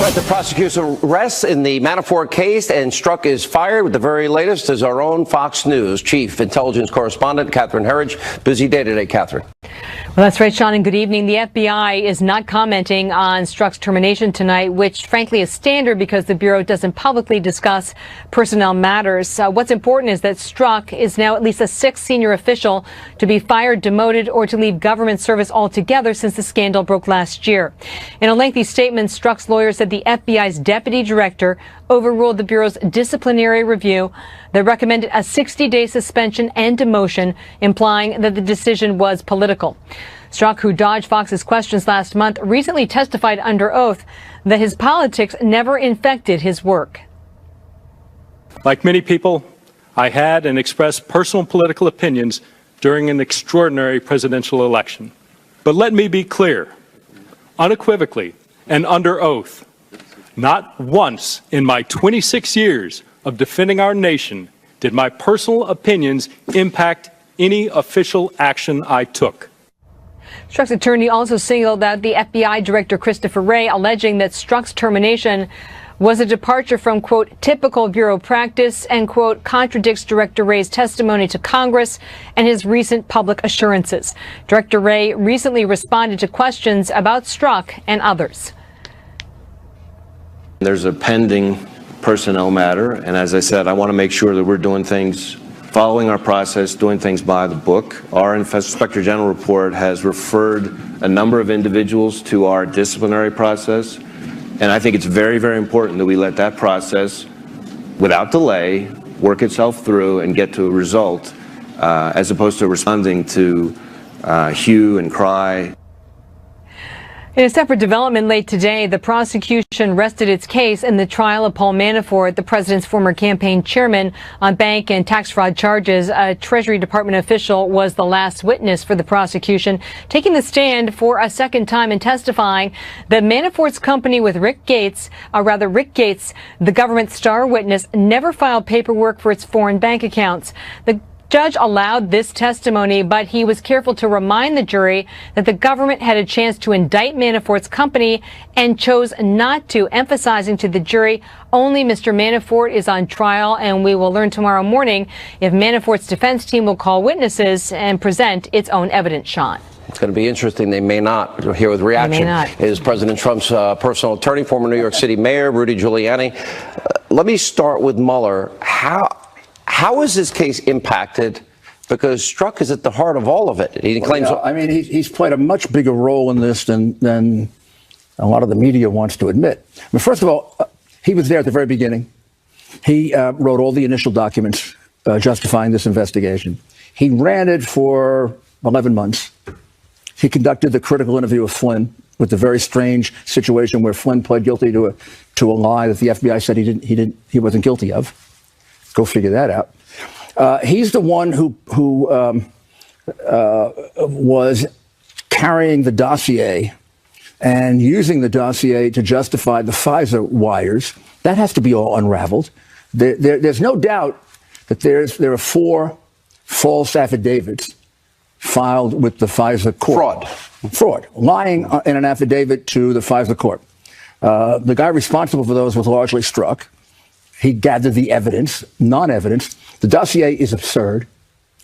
Right, the prosecution rests in the Manafort case, and Strzok is fired. With the very latest is our own Fox News chief intelligence correspondent, Catherine Herridge. Busy day today, Catherine. Well, that's right, Sean, and good evening. The FBI is not commenting on Strzok's termination tonight, which frankly is standard because the Bureau doesn't publicly discuss personnel matters. What's important is that Strzok is now at least the sixth senior official to be fired, demoted, or to leave government service altogether since the scandal broke last year. In a lengthy statement, Strzok's lawyer said the FBI's deputy director overruled the Bureau's disciplinary review that recommended a 60-day suspension and demotion, implying that the decision was political. Strzok, who dodged Fox's questions last month, recently testified under oath that his politics never infected his work. Like many people, I had and expressed personal political opinions during an extraordinary presidential election. But let me be clear, unequivocally and under oath, not once in my 26 years of defending our nation did my personal opinions impact any official action I took. Strzok's attorney also singled out the FBI Director Christopher Wray, alleging that Strzok's termination was a departure from, quote, typical Bureau practice and, quote, contradicts Director Wray's testimony to Congress and his recent public assurances. Director Wray recently responded to questions about Strzok and others. There's a pending personnel matter, and as I said, I want to make sure that we're doing things, following our process, doing things by the book. Our Inspector General report has referred a number of individuals to our disciplinary process, and I think it's very, very important that we let that process, without delay, work itself through and get to a result, as opposed to responding to hue and cry. In a separate development late today, the prosecution rested its case in the trial of Paul Manafort, the president's former campaign chairman, on bank and tax fraud charges. A Treasury Department official was the last witness for the prosecution, taking the stand for a second time and testifying that Manafort's company with Rick Gates, the government star witness, never filed paperwork for its foreign bank accounts. The judge allowed this testimony, but he was careful to remind the jury that the government had a chance to indict Manafort's company and chose not to, emphasizing to the jury only Mr. Manafort is on trial, and we will learn tomorrow morning if Manafort's defense team will call witnesses and present its own evidence. Sean. It's going to be interesting. They may not. Here with reaction is President Trump's personal attorney, former New York City Mayor Rudy Giuliani. Let me start with Mueller. How is this case impacted? Because Strzok is at the heart of all of it. He claims. I mean, he's played a much bigger role in this than a lot of the media wants to admit. I mean, first of all, he was there at the very beginning. He wrote all the initial documents justifying this investigation. He ran it for 11 months. He conducted the critical interview of Flynn with the very strange situation where Flynn pled guilty to a lie that the FBI said he wasn't guilty of. Go figure that out. He's the one who was carrying the dossier and using the dossier to justify the FISA wires. That has to be all unraveled. There's no doubt that there are 4 false affidavits filed with the FISA court. Fraud. Lying in an affidavit to the FISA court. The guy responsible for those was largely Strzok. He gathered the evidence, non-evidence. The dossier is absurd.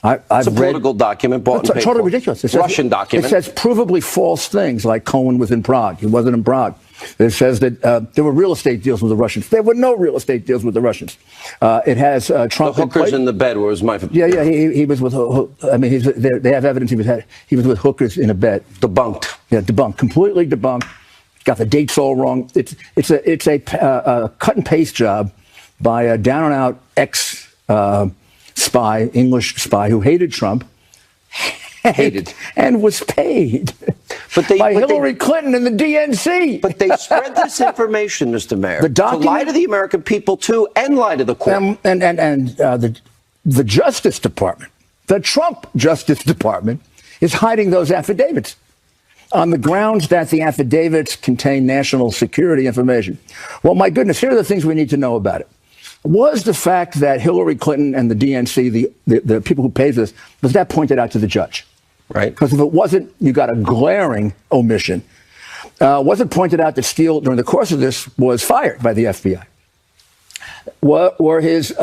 It's a political document bought and paid totally for. Ridiculous. It's Russian document. It says provably false things, like Cohen was in Prague. He wasn't in Prague. It says that there were real estate deals with the Russians. There were no real estate deals with the Russians. It has Trump. The hookers in the bed was my. Yeah. He was with. I mean, they have evidence he was with hookers in a bed. Debunked. Yeah, debunked. Completely debunked. Got the dates all wrong. It's a cut and paste job by a down-and-out ex-spy, English spy, who hated Trump, and was paid by Hillary Clinton and the DNC. But they spread this information, Mr. Mayor, to lie to the American people, too, and lie to the court. And the Justice Department, the Trump Justice Department, is hiding those affidavits on the grounds that the affidavits contain national security information. Well, my goodness, here are the things we need to know about it. Was the fact that Hillary Clinton and the DNC, the people who paid this, was that pointed out to the judge? Right. Because if it wasn't, you got a glaring omission. Was it pointed out that Steele, during the course of this, was fired by the FBI? Were his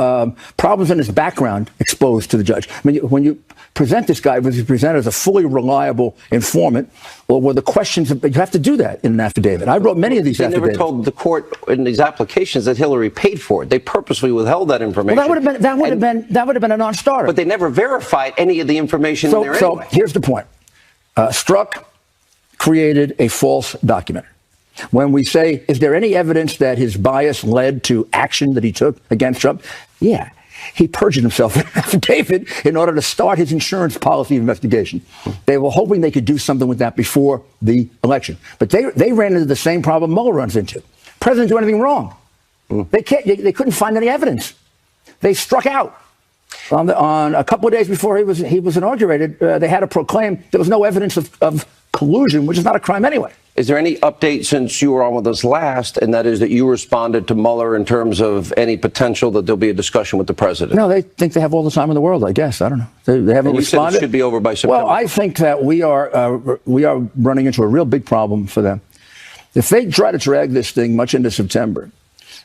problems in his background exposed to the judge? I mean, when you present this guy, was he presented as a fully reliable informant, or were the questions, you have to do that in an affidavit. I wrote many of these affidavits. They never told the court in these applications that Hillary paid for it. They purposely withheld that information. Well, that would have been a non-starter. But they never verified any of the information in there anyway. So here's the point. Strzok created a false document. When we say, is there any evidence that his bias led to action that he took against Trump? Yeah. He perjured himself in an affidavit in order to start his insurance policy investigation. They were hoping they could do something with that before the election. But they ran into the same problem Mueller runs into. The president didn't do anything wrong. They couldn't find any evidence. They struck out. On a couple of days before he was inaugurated, they had to proclaim there was no evidence of collusion, which is not a crime anyway. Is there any update since you were on with us last, and that is that you responded to Mueller in terms of any potential that there'll be a discussion with the president? No, they think they have all the time in the world, I guess. I don't know. They haven't responded. Said it should be over by September. Well, I think that we are running into a real big problem for them. If they try to drag this thing much into September,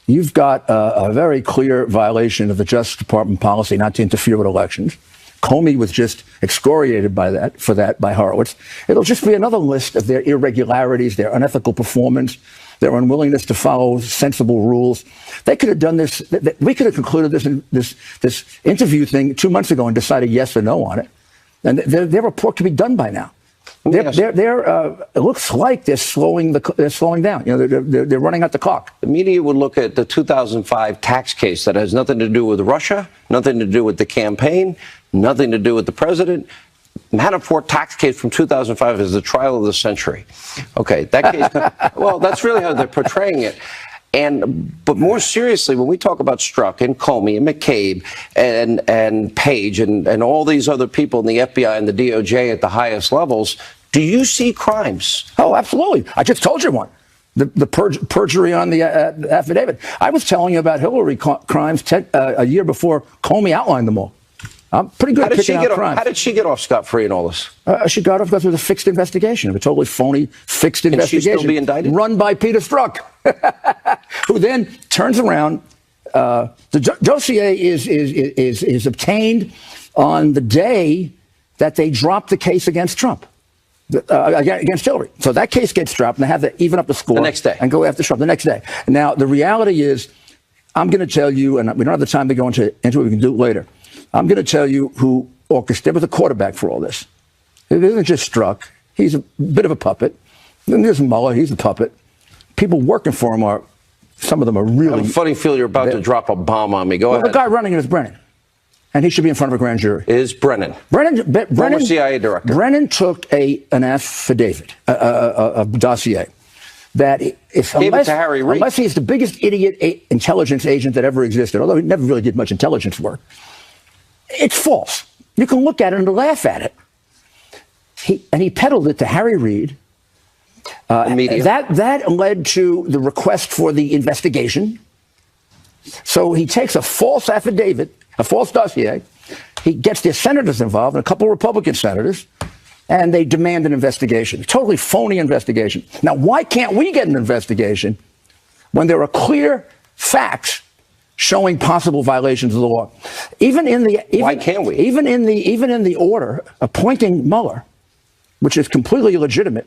you've got a very clear violation of the Justice Department policy not to interfere with elections. Comey was just excoriated by Horowitz. It'll just be another list of their irregularities, their unethical performance, their unwillingness to follow sensible rules. They could have done this. We could have concluded this interview thing 2 months ago and decided yes or no on it. And their report could be done by now. It looks like they're slowing down. You know, they're running out the clock. The media would look at the 2005 tax case that has nothing to do with Russia, nothing to do with the campaign, nothing to do with the president. Manafort tax case from 2005 is the trial of the century. Okay, that case. Well, that's really how they're portraying it. But more seriously, when we talk about Strzok and Comey and McCabe and Page and all these other people in the FBI and the DOJ at the highest levels, do you see crimes? Oh, absolutely. I just told you one. The perjury on the affidavit. I was telling you about Hillary crimes a year before Comey outlined them all. I'm pretty good at picking out crimes. How did she get off scot-free in all this? She got off because it was a fixed investigation, a totally phony fixed investigation. Can she still be indicted? Run by Peter Strzok, who then turns around. The dossier is obtained on the day that they drop the case against Trump, against Hillary. So that case gets dropped, and they have to even up the score the next day and go after Trump the next day. Now the reality is, I'm going to tell you, and we don't have the time to go into it. We can do it later. I'm going to tell you who orchestrated. There was a quarterback for all this. It isn't just Strzok. He's a bit of a puppet. Then there's Mueller. He's a puppet. People working for him some of them are really. I have a funny feeling you're about to drop a bomb on me. Go ahead. The guy running it is Brennan. And he should be in front of a grand jury. Is Brennan. Brennan, CIA director. Brennan took an affidavit, a dossier, that if, unless he's the biggest idiot intelligence agent that ever existed, although he never really did much intelligence work, it's false. You can look at it and laugh at it. He peddled it to Harry Reid. That led to the request for the investigation. So he takes a false affidavit, a false dossier. He gets the senators involved, and a couple of Republican senators, and they demand an investigation. A totally phony investigation. Now, why can't we get an investigation when there are clear facts showing possible violations of the law? Why can't we? Even in the order appointing Mueller, which is completely illegitimate,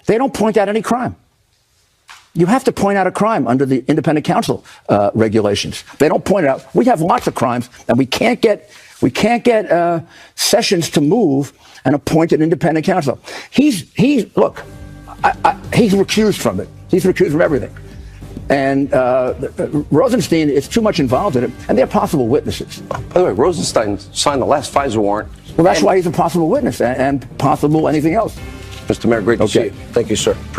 they don't point out any crime. You have to point out a crime under the independent counsel regulations. They don't point it out. We have lots of crimes, and we can't get Sessions to move and appoint an independent counsel. He's recused from it. He's recused from everything. And Rosenstein is too much involved in it, and they're possible witnesses. By the way, Rosenstein signed the last FISA warrant. Well, that's why he's a possible witness and possible anything else. Mr. Mayor, great to see you. Thank you, sir.